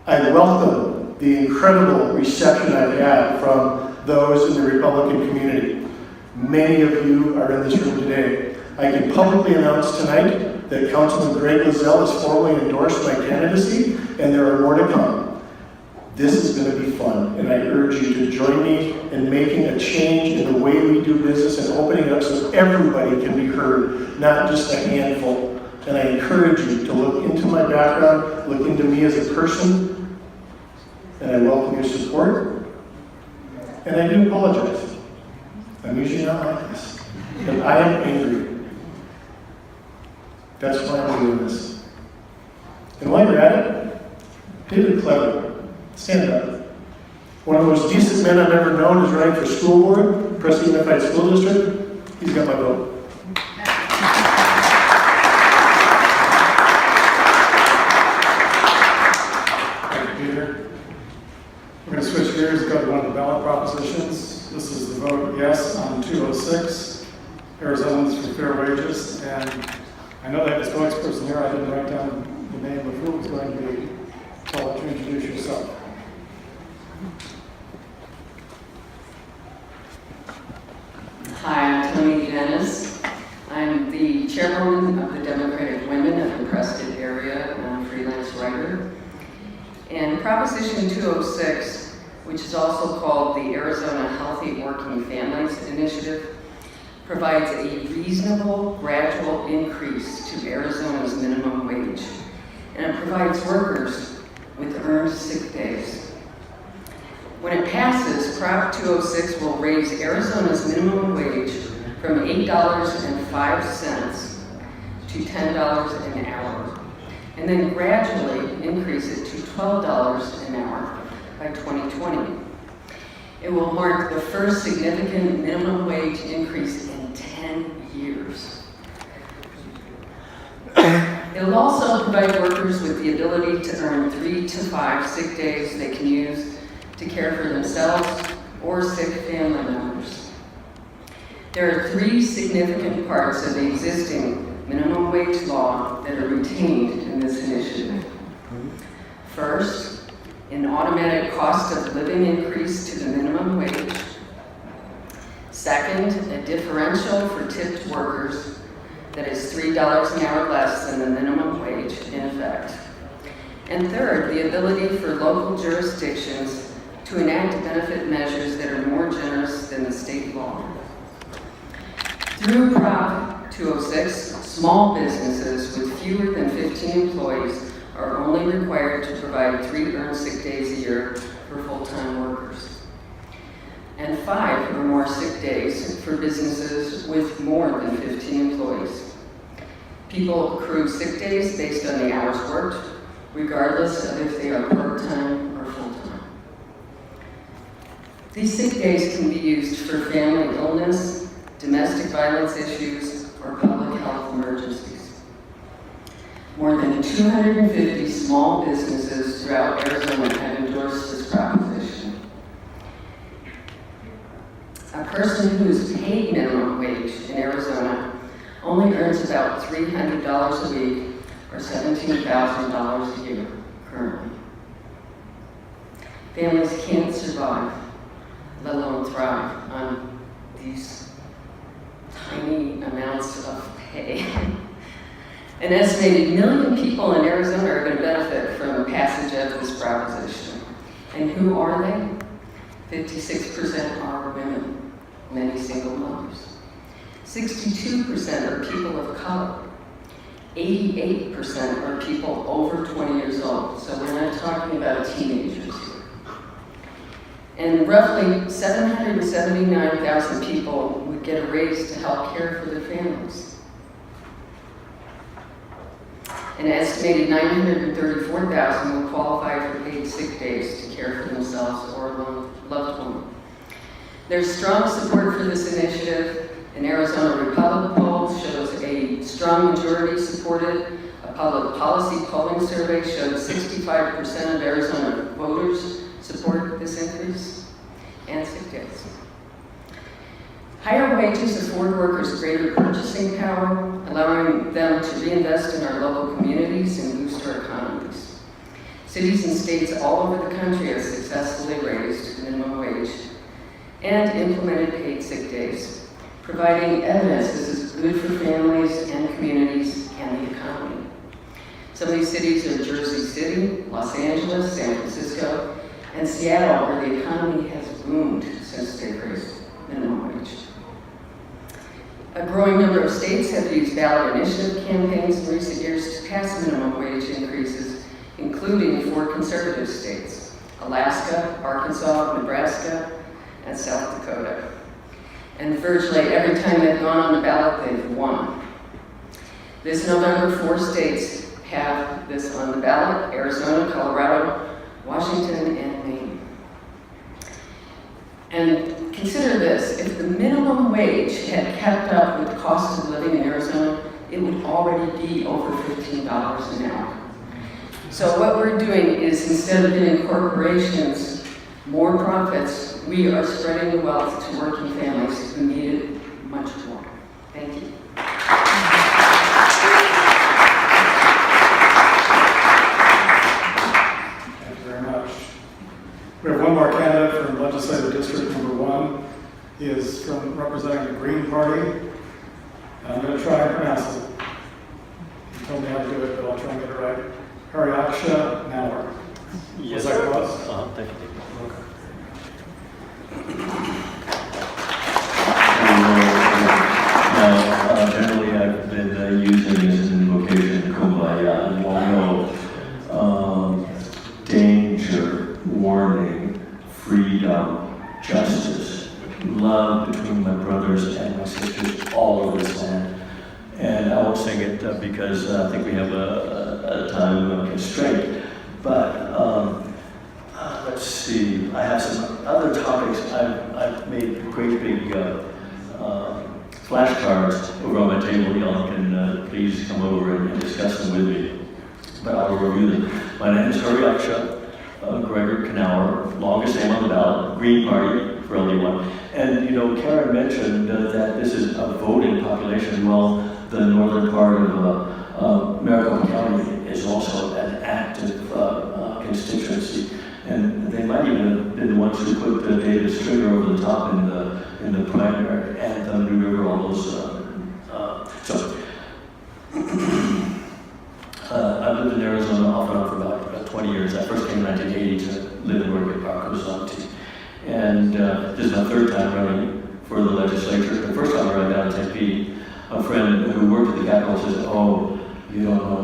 I welcome the incredible reception I've had from those in the Republican community. Many of you are in this room today. I can publicly announce tonight that Councilman Greg Lozelle has formally endorsed my candidacy, and there are more to come. This is going to be fun, and I urge you to join me in making a change in the way we do business and opening up so everybody can be heard, not just a handful. And I encourage you to look into my background, look into me as a person, and I welcome your support. And I do apologize. I'm usually not like this, but I am angry. That's why I'm doing this. And while you're at it, David Clever. Stand up. One of the most decent men I've ever known is running for school board, Prescott Unified School District. He's got my vote. Thank you, Peter. We're going to switch gears and go to one of the ballot propositions. This is the vote yes on 206, Arizonans for Fair Wages. And I know they have a spokesperson here. I didn't write down the name of who was going to be. I'll let you introduce yourself. Hi, I'm Tony Dennis. I'm the chairwoman of the Democratic Women of the Prescott area, and I'm a freelance writer. And Proposition 206, which is also called the Arizona Healthy Working Families Initiative, provides a reasonable, gradual increase to Arizona's minimum wage. And it provides workers with earned sick days. When it passes, Prop 206 will raise Arizona's minimum wage from $8.05 to $10 an hour, and then gradually increase it to $12 an hour by 2020. It will mark the first significant minimum wage increase in 10 years. It will also provide workers with the ability to earn 3 to 5 sick days they can use to care for themselves or sick family members. There are 3 significant parts of the existing minimum wage law that are retained in this initiative. First, an automatic cost of living increase to the minimum wage. Second, a differential for tipped workers that is $3 an hour less than the minimum wage in effect. And third, the ability for local jurisdictions to enact benefit measures that are more generous than the state law. Through Prop 206, small businesses with fewer than 15 employees are only required to provide 3 earned sick days a year for full-time workers. and 5 or more sick days for businesses with more than 15 employees. People accrue sick days based on the hours worked, regardless of if they are part-time or full-time. These sick days can be used for family illness, domestic violence issues, or public health emergencies. More than 250 small businesses throughout Arizona have endorsed this proposition. A person who is paid minimum wage in Arizona only earns about $300 a week or $17,000 a year currently. Families can't survive, let alone thrive, on these tiny amounts of pay. An estimated 1 million people in Arizona are going to benefit from the passage of this proposition. And who are they? 56% are women, many single mothers. 62% are people of color. 88% are people over 20 years old. So we're not talking about teenagers here. And roughly 779,000 people would get a raise to help care for their families. An estimated 934,000 will qualify for paid sick days to care for themselves or a loved one. There's strong support for this initiative. An Arizona Republic poll shows a strong majority supported. A public policy polling survey showed 65% of Arizona voters support this increase and sick days. Higher wages afford workers greater purchasing power, allowing them to reinvest in our local communities and boost our economies. Cities and states all over the country have successfully raised minimum wage and implemented paid sick days, providing evidence this is good for families and communities and the economy. Some of these cities are Jersey City, Los Angeles, San Francisco, and Seattle, where the economy has boomed since they raised minimum wage. A growing number of states have used ballot initiative campaigns in recent years to pass minimum wage increases, including 4 conservative states: Alaska, Arkansas, Nebraska, and South Dakota. And virtually every time they've gone on the ballot, they've won. This November, 4 states have this on the ballot: Arizona, Colorado, Washington, and Maine. And consider this: if the minimum wage had kept up with the cost of living in Arizona, it would already be over $15 an hour. So what we're doing is, instead of giving corporations more profits, we are spreading the wealth to working families who need it much more. Thank you. Thank you very much. We have one more candidate from Legislative District number 1. He is from representing the Green Party. I'm going to try and pronounce it. You told me how to do it, but I'll try and get it right. Hariaksha Nauer. Yes, Was that close? thank you. Now, generally I've been using this invocation, Kumbaya, and you all know danger, warning, freedom, justice, love between my brothers and my sisters all over this land. And I won't sing it because I think we have a time constraint. But let's see, I have some other topics. I've made great big flashcards over on my table. Y'all can please come over and discuss them with me. But I will review them. My name is Hariaksha Gregor Knauer, longest name on the ballot, Green Party for LD1. And you know, Karen mentioned that this is a voting population. Well, the northern part of Maricopa County is also an active constituency. And they might even have been the ones who put David Stringer over the top in the primary, and New River, all those. I've lived in Arizona off and on for about 20 years. I first came in 1980 to live and work at Wasowicz. And this is my 3rd time running for the legislature. The first time I ran down to Tempe, a friend who worked at the Capitol says, "Oh, you don't know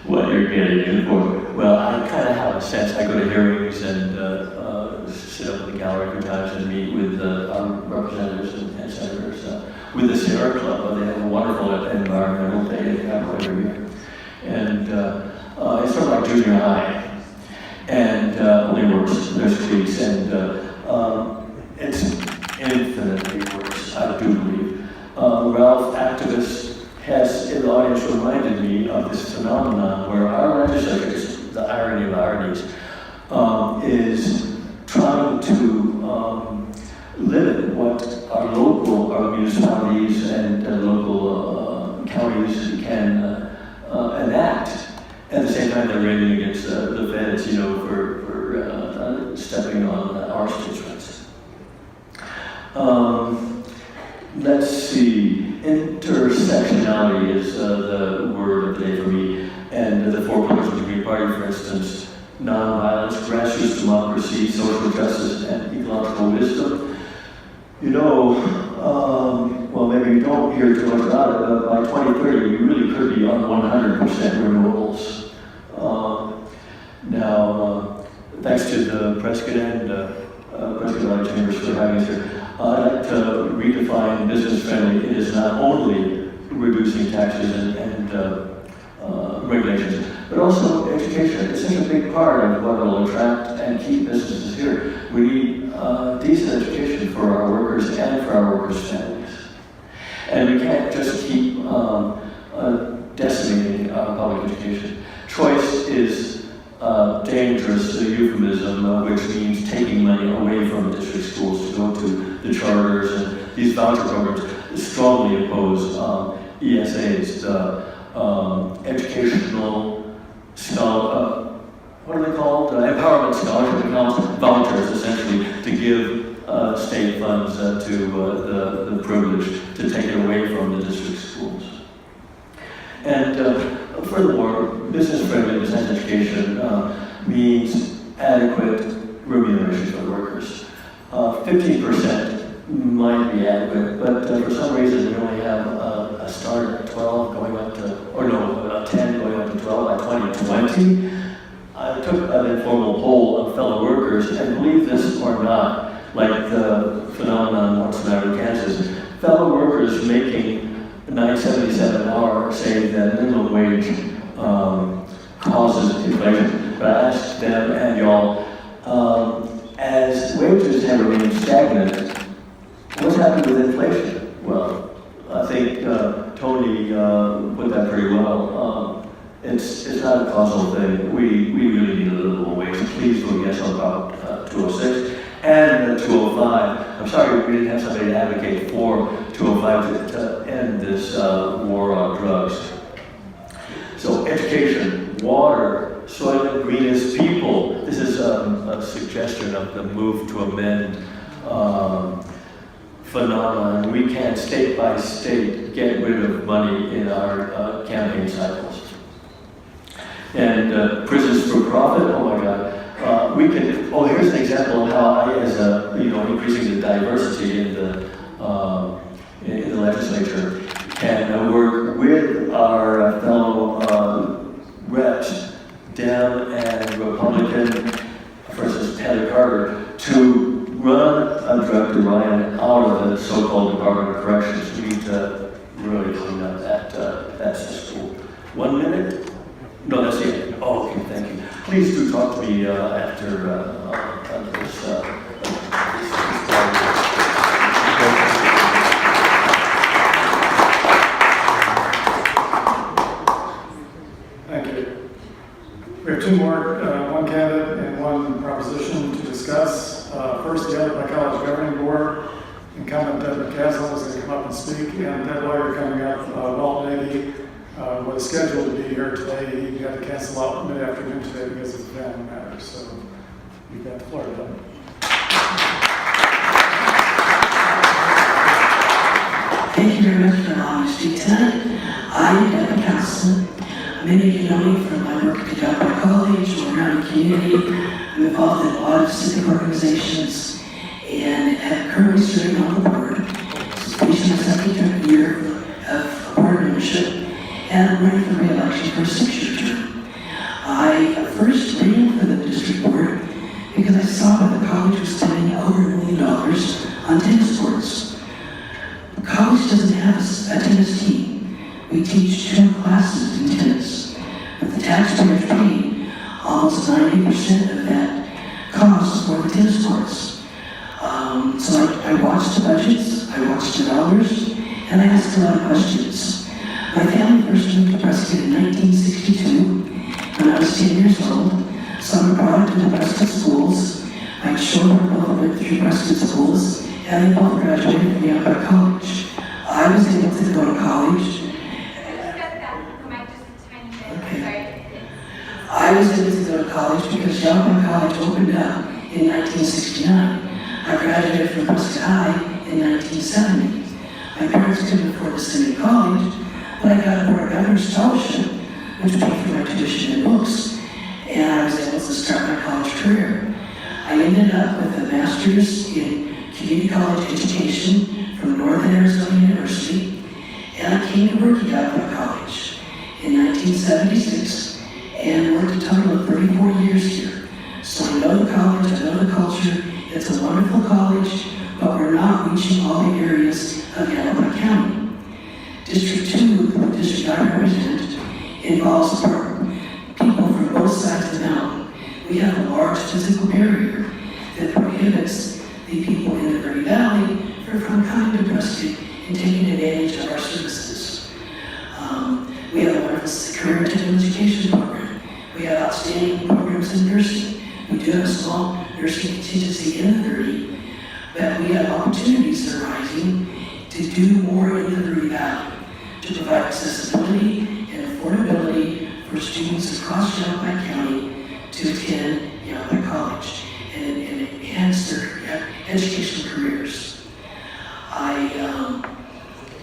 what you're getting in for." well, I kind of have a sense. I go to hearings and sit up in the gallery a few times and meet with our representatives and senators. With the Sierra Club, they have a wonderful environmental day they have every year. And it's sort of like junior high. And only worse, there's cleats, and it's infinitely worse, I do believe. Ralph, activist, has in the audience reminded me of this phenomenon where our legislators, the irony of ironies, is trying to limit what our municipalities and local counties can enact. At the same time, they're railing against the feds, for stepping on our states' rights. Let's see. Intersectionality is the word of the day for me, and the 4 pillars of the Green Party, for instance, nonviolence, grassroots democracy, social justice, and ecological wisdom. Well, maybe you don't hear too much about it, but by 2030, we really could be on 100% renewables. Now, thanks to the Prescott and Prescott Valley Chambers for having us here. I'd like to redefine business-friendly. It is not only reducing taxes and regulations, but also education. It's such a big part of what will attract and keep businesses here. We need decent education for our workers and for our workers' families. And we can't just keep decimating public education. Choice is dangerous euphemism, which means taking money away from district schools to go to the charters, and these voucher programs strongly oppose ESAs, the educational what are they called? Empowerment scholarship accounts, vouchers, essentially, to give state funds to the privilege to take it away from the district schools. And furthermore, business-friendly business education means adequate remuneration for workers. 15% might be adequate, but for some reason we only have a start at 12 going up to, 10 going up to 12 by 2020. I took an informal poll of fellow workers, and believe this or not, like the phenomenon what's the matter with Kansas, fellow workers making $9.77 an hour say that minimum wage causes inflation. But I asked them and y'all, as wages have remained stagnant, what's happened with inflation? Well, I think Tony put that pretty well. It's not a causal thing. We really need a livable wage. Please vote yes on about 206 and 205. I'm sorry we didn't have somebody to advocate for 205 to end this war on drugs. So education, water, soil and greenest people. This is a suggestion of the move to amend phenomenon. We can state by state get rid of money in our campaign cycles. And prisons for profit, oh my God. We can, here's an example of how I, as increasing the diversity in the legislature, can work with our fellow reps, Dem and Republican, for instance, Heather Carter, to run Director Ryan out of the so-called Department of Corrections. We need to really clean up that school. 1 minute? No, that's it. Oh, okay, thank you. Please do talk to me after this. Thank you. We have 2 more, one candidate and 1 proposition to discuss. First, the Yellowknife College Governing Board. Incumbent Deb McCasland is going to come up and speak, and Deb Lawyer coming up, Walt Nagy, was scheduled to be here today. He had to cancel out mid-afternoon today because of the family matter. So you've got the floor, Deb. Thank you very much for allowing me to speak tonight. I am Deb McCasland. Many of you know me from my work at Yellowknife College or around the community. I'm involved in a lot of civic organizations and am currently serving on the board. This is reaching my second year of board membership, and I'm running for re-election for a 6-year term. I I first ran for the district board because I saw that the college was spending over $1 million on tennis courts. The college doesn't have a tennis team. We teach 2 classes in tennis, but the taxpayers pay almost 90% of that cost for the tennis courts. So I watched the budgets, I watched the dollars, and I asked a lot of questions. My family first moved to Prescott in 1962 when I was 10 years old. Summer brought to the Prescott schools. My children both went through Prescott schools, and they both graduated from Yale College. I was able to go to college. I was able to go to college because Yale College opened up in 1969. I graduated from Prescott High in 1970. My parents couldn't afford to send me to college, but I got a Board of Governors scholarship, which paid for my tuition and books, and I was able to start my college career. I ended up with a master's in community college education from Northern Arizona University, and I came to work at Yale College in 1976 and worked a total of 34 years here. So I know the college, I know the culture. It's a wonderful college, but we're not reaching all the areas of Yavapai County. District 2, the district I represent, involves people from both sides of the mountain. We have a large physical barrier that prohibits the people in the Verde Valley from coming to Prescott and taking advantage of our services. We have a wonderful career and technical education program. We have outstanding programs in nursing. We do have a small nursing contingency in the Verde, but we have opportunities arising to do more in the Verde Valley to provide accessibility and affordability for students across Yavapai County to attend Yavapai College and enhance their educational careers. I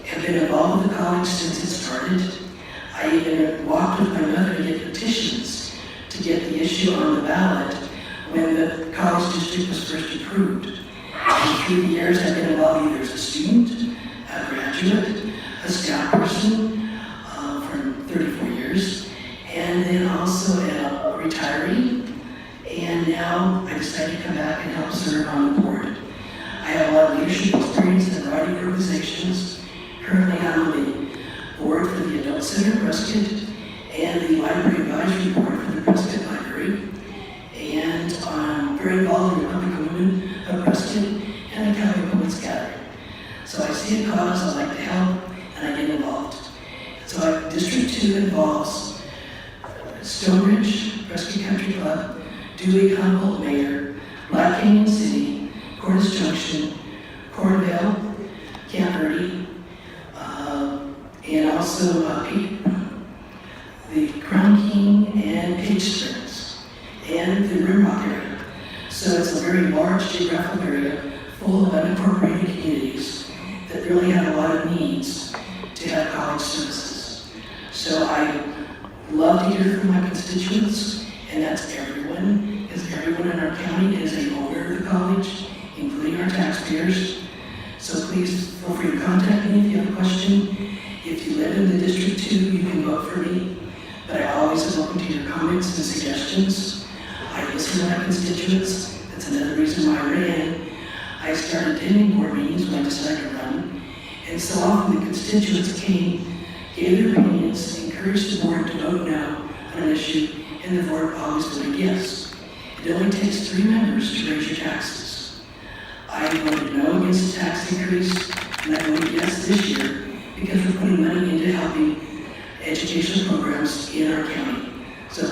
have been involved with the college since it started. I even walked with my mother to get petitions to get the issue on the ballot when the college district was first approved. And through the years, I've been involved either as a student, a graduate, a staff person for 34 years, and then also a retiree. And now I decided to come back and help serve on the board. I have a lot of leadership experience in a variety of organizations. Currently, I'm on the board for the Adult Center Prescott and the Library Advisory Board for the Prescott Library. And I'm very involved in the Public Women of Prescott and the County Women's Gathering. So I see a cause, I like to help, and I get involved. So District 2 involves Stonebridge, Prescott Country Club, Dewey, Humboldt, Mayor, Black Canyon City, Cordes Junction, Cornville, Camp Verde, and also the Crown King and Page Springs, and the Rimrock area. So it's a very large geographical area full of unincorporated communities that really have a lot of needs to have college services. So I love to hear from my constituents, and that's everyone, because everyone in our county is a owner of the college, including our taxpayers. So please feel free to contact me if you have a question. If you live in the District 2, you can vote for me, but I always am open to your comments and suggestions. I listen to my constituents. That's another reason why I ran. I started attending board meetings when I decided to run, and so often the constituents came, gave their opinions, encouraged the board to vote no on an issue, and the board always voted yes. It only takes 3 members to raise your taxes. I voted no against the tax increase, and I voted yes this year because we're putting money into helping educational programs in our county. So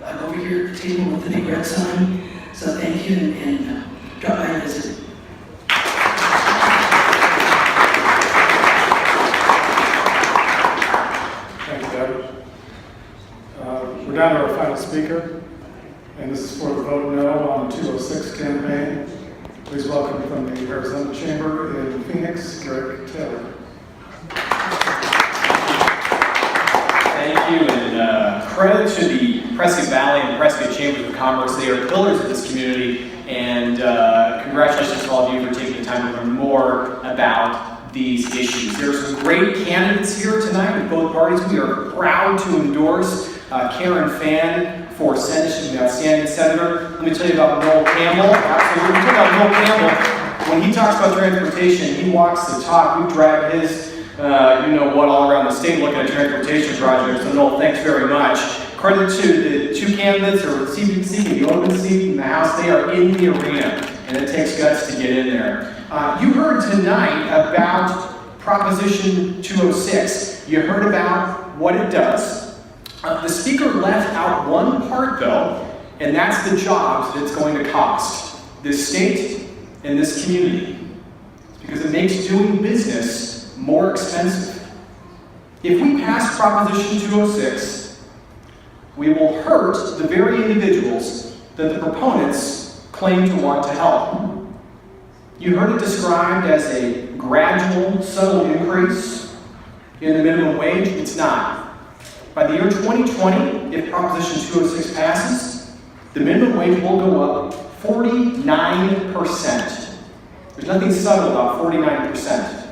I'm over here at the table with the big red sign, so thank you, and drop by and visit. Thank you, Deb. We're down to our final speaker, and this is for the Vote No on the 206 campaign. Please welcome from the Arizona Chamber in Phoenix, Greg Taylor. Thank you, and credit to the Prescott Valley and Prescott Chambers of Commerce. They are pillars of this community, and congratulations to all of you for taking the time to learn more about these issues. There are some great candidates here tonight with both parties. We are proud to endorse Karen Fan for the outstanding senator. Let me tell you about Noel Campbell. Absolutely. Let me tell you about Noel Campbell. When he talks about transportation, he walks the talk. We drag his, all around the state looking at transportation projects. So Noel, thanks very much. Credit to the two candidates who are seeking the open seat in the House. They are in the arena, and it takes guts to get in there. You heard tonight about Proposition 206. You heard about what it does. The speaker left out one part, though, and that's the jobs that it's going to cost this state and this community, because it makes doing business more expensive. If we pass Proposition 206, we will hurt the very individuals that the proponents claim to want to help. You heard it described as a gradual, subtle increase in the minimum wage. It's not. By the year 2020, if Proposition 206 passes, the minimum wage will go up 49%. There's nothing subtle about 49%.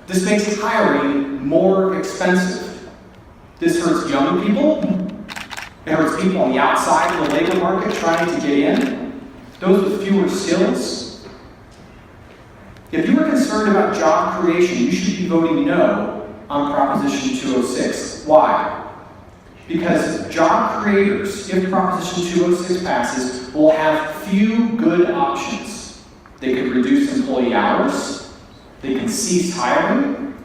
This makes hiring more expensive. This hurts young people. It hurts people on the outside of the labor market trying to get in. Those with fewer skills. If you are concerned about job creation, you should be voting no on Proposition 206. Why? Because job creators, if Proposition 206 passes, will have few good options. They could reduce employee hours. They can cease hiring.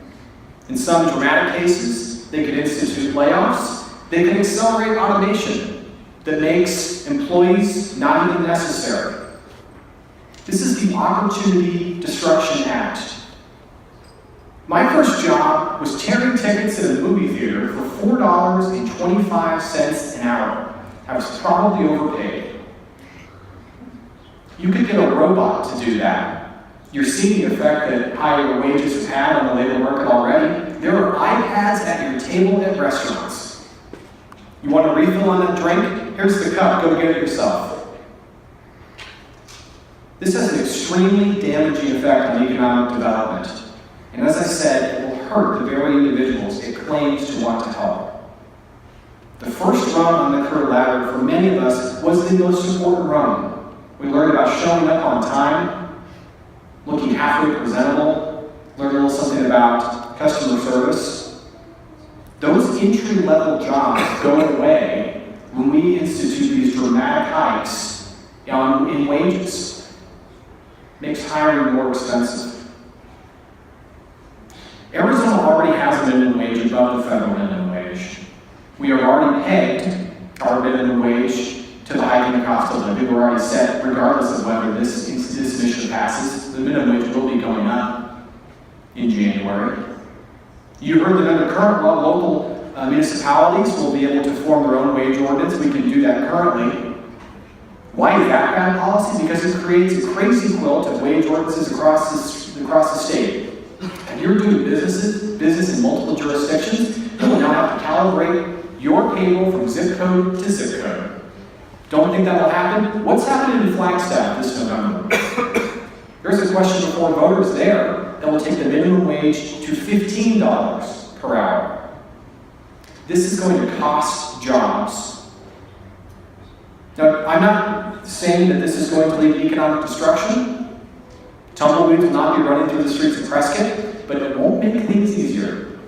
In some dramatic cases, they could institute layoffs. They can accelerate automation that makes employees not even necessary. This is the Opportunity Destruction Act. My first job was tearing tickets at a movie theater for $4.25 an hour. I was probably overpaid. You could get a robot to do that. You're seeing the effect that higher wages have had on the labor market already. There are iPads at your table at restaurants. You want a refill on that drink? Here's the cup, go get it yourself. This has an extremely damaging effect on economic development. And as I said, it will hurt the very individuals it claims to want to help. The first rung on the career ladder for many of us was the most important rung. We learned about showing up on time, looking halfway presentable, learned a little something about customer service. Those entry-level jobs go away when we institute these dramatic hikes in wages. Makes hiring more expensive. Arizona already has a minimum wage above the federal minimum wage. We have already pegged our minimum wage to the hike in the cost of living. We're already set, regardless of whether this initiative passes, the minimum wage will be going up in January. You heard that under current law, local municipalities will be able to form their own wage ordinance. We can do that currently. Why is that bad policy? Because it creates a crazy quilt of wage ordinances across the state. And you're doing business in multiple jurisdictions, you will now have to calibrate your payroll from zip code to zip code. Don't think that will happen? What's happening in Flagstaff this November? There's a question before voters there that will take the minimum wage to $15 per hour. This is going to cost jobs. Now, I'm not saying that this is going to lead to economic destruction. Tumbleweeds will not be running through the streets of Prescott, but it won't make things easier.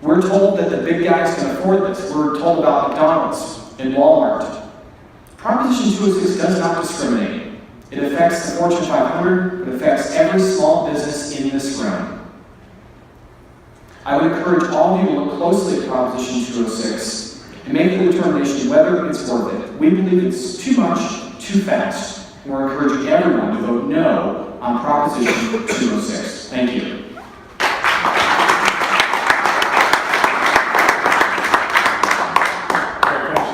We're told that the big guys can afford this. We're told about McDonald's and Walmart. Proposition 206 does not discriminate. It affects the Fortune 500. It affects every small business in this room. I would encourage all of you to look closely at Proposition 206 and make the determination whether it's worth it. We believe it's too much, too fast. And we're encouraging everyone to vote no on Proposition 206. Thank you.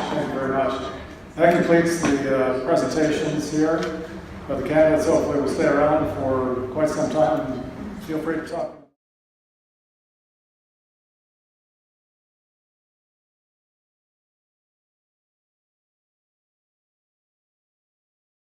Thank you very much. That completes the presentations here. The candidates hopefully will stay around for quite some time. Feel free to talk.